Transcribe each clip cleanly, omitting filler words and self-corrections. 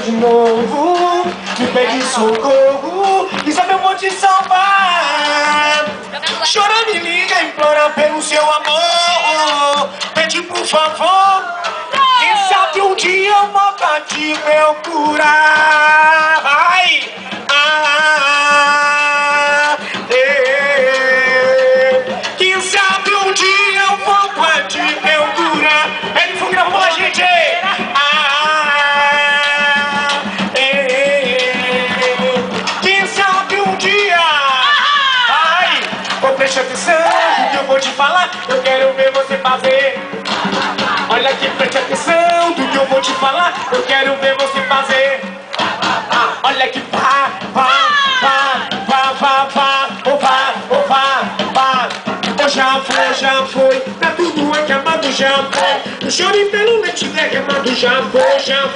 de novo, me pede socorro, e sabe eu vou te salvar. Chora, me liga, implora pelo seu amor, pede por favor, quem sabe um dia eu volto a te procurar. Vai! Quem sabe um dia eu volto a te procurar. Ele foi gravando a gente! Quem sabe um dia? Ai, preste atenção no que eu vou te falar. Eu quero ver você fazer. Olha aqui, preste atenção do que eu vou te falar. Eu quero ver você fazer. Olha aqui, vá, vá, vá, vá, vá, vá, oh, vá, oh, vá, vá. Oh, já foi, tá tudo acabado, já foi. Não chore pelo leite derramado, já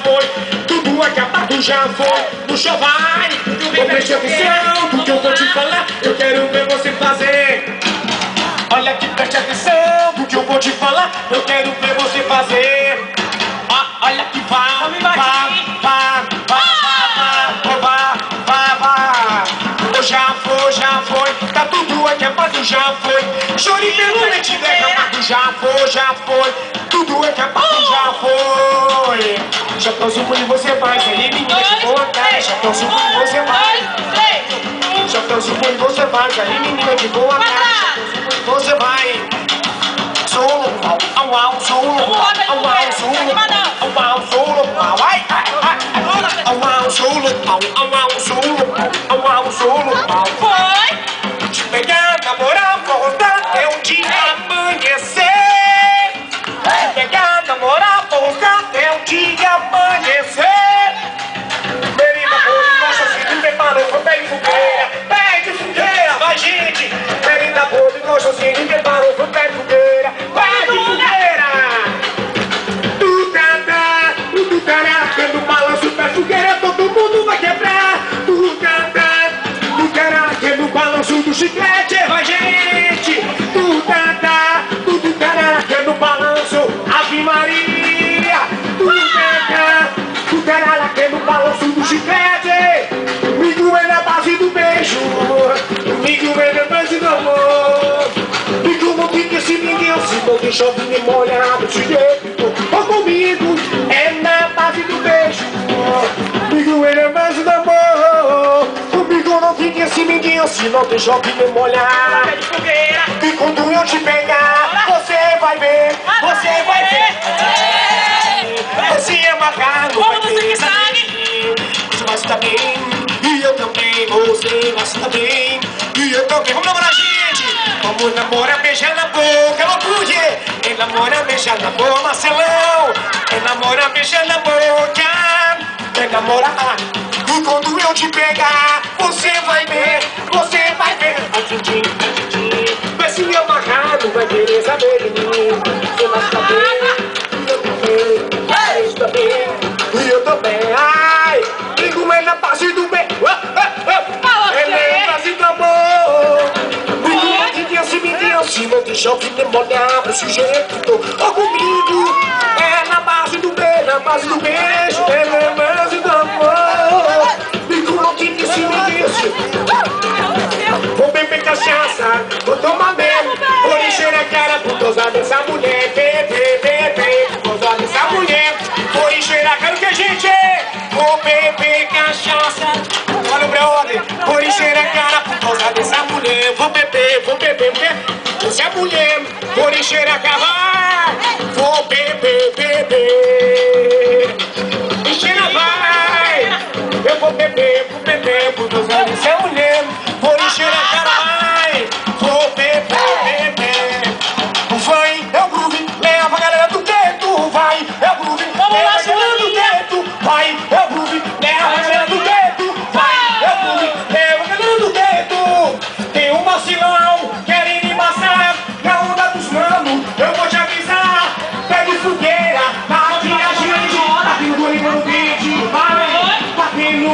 foi. Tudo acabado, já foi. No show vai, preste atenção do que eu vou te falar. Eu quero ver você fazer. Olha aqui, preste atenção do que eu vou te falar. Eu quero ver você fazer. Olha aqui, vá, vá, vá, vá, vá. Já foi, tá tudo acabado, já foi. Chore pelo leite derramado, já foi. Tudo acabado, já foi. Já tô subindo e você vai, aí menina de boa cara. Já tô subindo e você vai. Já tô subindo e você vai, aí menina de boa cara. Já tô subindo e você vai. Solo, au, au, solo, au, au, solo, au, au, solo, ai, au, au, solo, au, au, solo, au, au, solo, foi. Te pegar, namorar, voltar até um dia amanhecer. Te pegar, namorar, voltar até um dia amanhecer. Menina, boa, gosta assim, não prepara, foi pé de fogueira, vai gente. Menina, boa, gosta assim, não prepara, foi pé de fogueira. No balanço da fogueira todo mundo vai quebrar. No caraca, no balanço do chiclete, vai gente. No caraca, no balanço, Ave Maria. No caraca, no balanço do chiclete. Comigo é na base do beijo. Comigo é na base do amor. E como fica esse menino se não deixa eu me molhar desse jeito? Ou comigo é na base do beijo. Comigo é na base do amor. Comigo não fica esse menino se não deixa eu me molhar. E quando eu te pegar, você vai ver. Você vai ver. Você é amarrado, vai ter sangue. Você vai estar bem. E eu também. Você vai estar bem. E eu também. Vamos namorar, gente. Vamos namorar, beijar na boca, loucura. Namora, beija na boca, Marcelão. Namora, beija na boca. Namora, e quando eu te pegar, você vai ver, você vai ver. Vai se amarrado, vai querer saber de mim. Você vai saber, eu também, e eu também. Ai, ligo é na base do bem. É na base do amor. Se não deixa eu me molhar desse jeito, ou comigo é na base do beijo, é na base do amor. E tu não fica se me disse. Vou beber cachaça, vou tomar mesmo, vou encher a cara por causa dessa mulher, por causa dessa mulher, vou encher a cara que a gente é. Vou beber cachaça, olha o brother, vou encher a cara por causa dessa mulher, vou beber. Se a mulher for encher a cara, vou beber. Encher a vai, eu vou beber, por Deus, se a mulher for encher a cara, vai, vou beber. Vai, é o groove, leva a galera do dedo, vai, é o groove, leva a galera do dedo, vai, é o groove, leva a galera do dedo, vai, é o groove, leva a galera do dedo. Tem um vacilão, querendo embaçar, na onda dos manos, eu vou te avisar. Pede fogueira, tá viajando, tá vindo no vídeo, vai, tá vindo.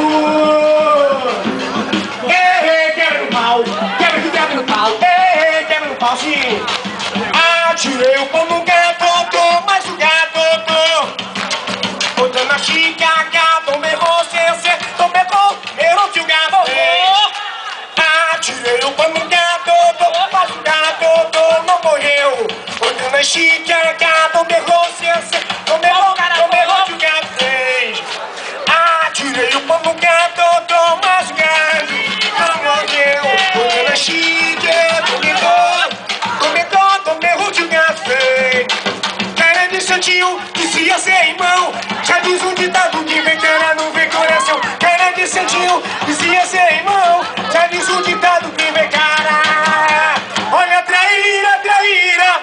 santinho, que se ia ser irmão. Já diz um ditado que vem cara não vê coração. Cara de santinho, que se ia ser irmão. Já diz um ditado que vem cara. Olha a traíra, traíra.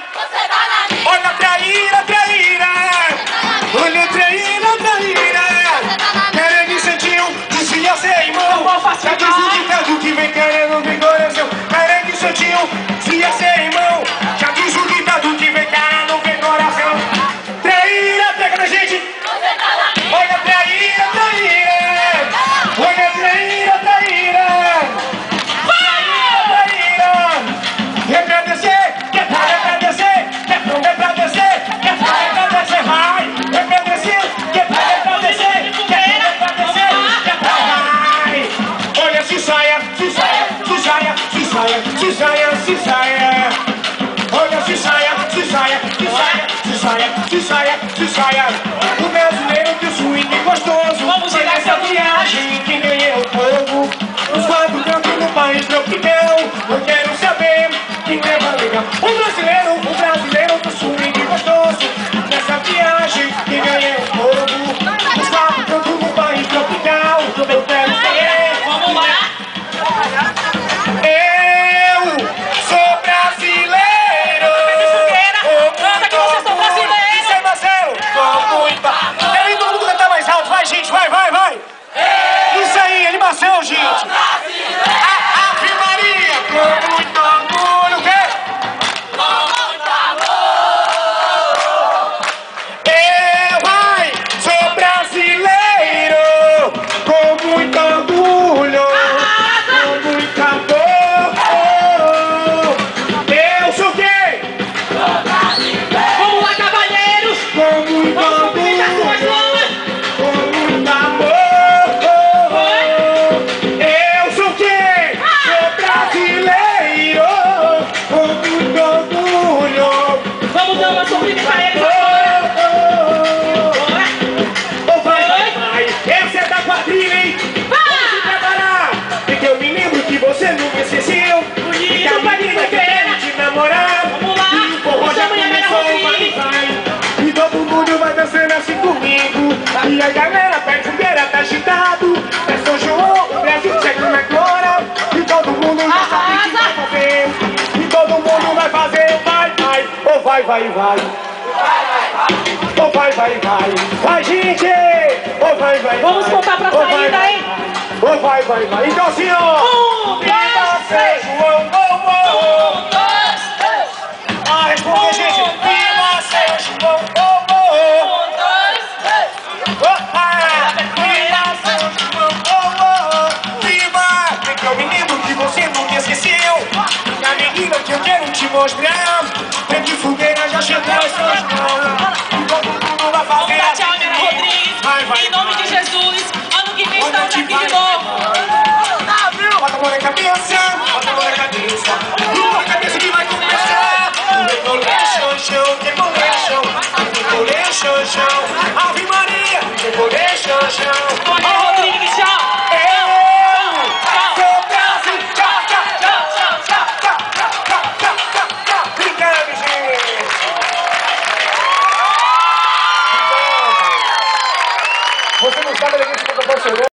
Olha a traíra, traíra. Olha a traíra, traíra. Cara de santinho, que se ia ser irmão. Já diz um ditado que vem cara não vê coração. Cara de santinho, se ia ser irmão. Já diz um ditado que vem cara não vê coração. Traíra, pega na gente. Olha a traíra, traíra. Olha a traíra, traíra. Traíra, traíra. E agradecer, que é pra agradecer. Que é pra descer, que é pra descer. Vai, agradecer, que é pra descer. Que é pra descer, que é pra vai. Olha, se saia, se saia, se saia, se saia, se saia, se saia. Olha, se saia, se saia, se saia, se saia, se saia, se saia. O brasileiro que o swing é gostoso. Vamos girar essa viagem, quem ganha é o povo. Os quatro cantos no país tropical. Eu quero saber quem leva legal. O brasileiro do swing é gostoso. Nessa viagem, quem ganha é o povo. Os quatro cantos no país tropical. Eu quero saber. Vamos lá. Eu sou brasileiro. Canta que vocês são brasileiros. Isso aí, Marcelo. Com muita. Quero todo mundo cantar mais alto. Vai, gente, vai, vai, vai. Isso aí, animação, gente. Ave Maria, com muito orgulho. O quê? Eu, vai, sou brasileiro. Com muito orgulho. Com muito amor. Eu sou quem? Vamos lá, cavalheiros. Com muito Vamos cumprimentar suas orgulho. mãos. Com muito amor. Eu sou quem? Sou brasileiro. Com muito orgulho. Vamos dar uma cumprimentar eles Oh, agora. oh, Bora. oh. Oh, vai, vai, vai. Essa é da quadrilha, hein? Vamos se preparar. Porque eu me lembro que você nunca esqueceu. Bonito, Que a menina que quer te namorar. Vamos lá. E o forró Me já chama Yamela começou, vai, Rodrigues. vai. E todo mundo vai dançando assim comigo. E a galera pede fogueira, tá agitado. É São João, o Brasil chega na glória. E todo mundo já sabe que vai fazer. E todo mundo vai fazer, vai, vai. Oh, vai, vai, vai. Oh, vai, vai, vai. Vai, gente. Oh, vai, vai, Vamos vai. contar pra Oh, vai, saída, vai, hein? vai. Oh, vai, vai, vai. Então assim, ó. 1, 2, 3. João, oh, oh. 1, 2, 3. Ah, responde, gente. Viva São João, oh, oh. 1, 2, 3. Viva São João, oh, oh. Viva! Porque eu me lembro que você nunca esqueceu. E a menina que eu quero te mostrar. Vem que fogueira já chegou aos seus mãos. E todo mundo vai Vamos fazer dar assim tchau, Yamela comigo. Rodrigues. Vai, vai, Em nome vai. de Jesus. Ano que vem Quando eu estamos te aqui de vai. novo. Bota a mão na cabeça, bota a mão na cabeça. Mão na cabeça que vai começar. Recolation, recolation, recolation, Ave Maria, recolation. Yamela Rodrigues, tchau. Eu sou Brasil. Tchau, tchau, Tchau, tchau, tchau. tchau, tchau, tchau, tchau, tchau, tchau. Obrigado, gente. Você não sabe a alegria que eu tô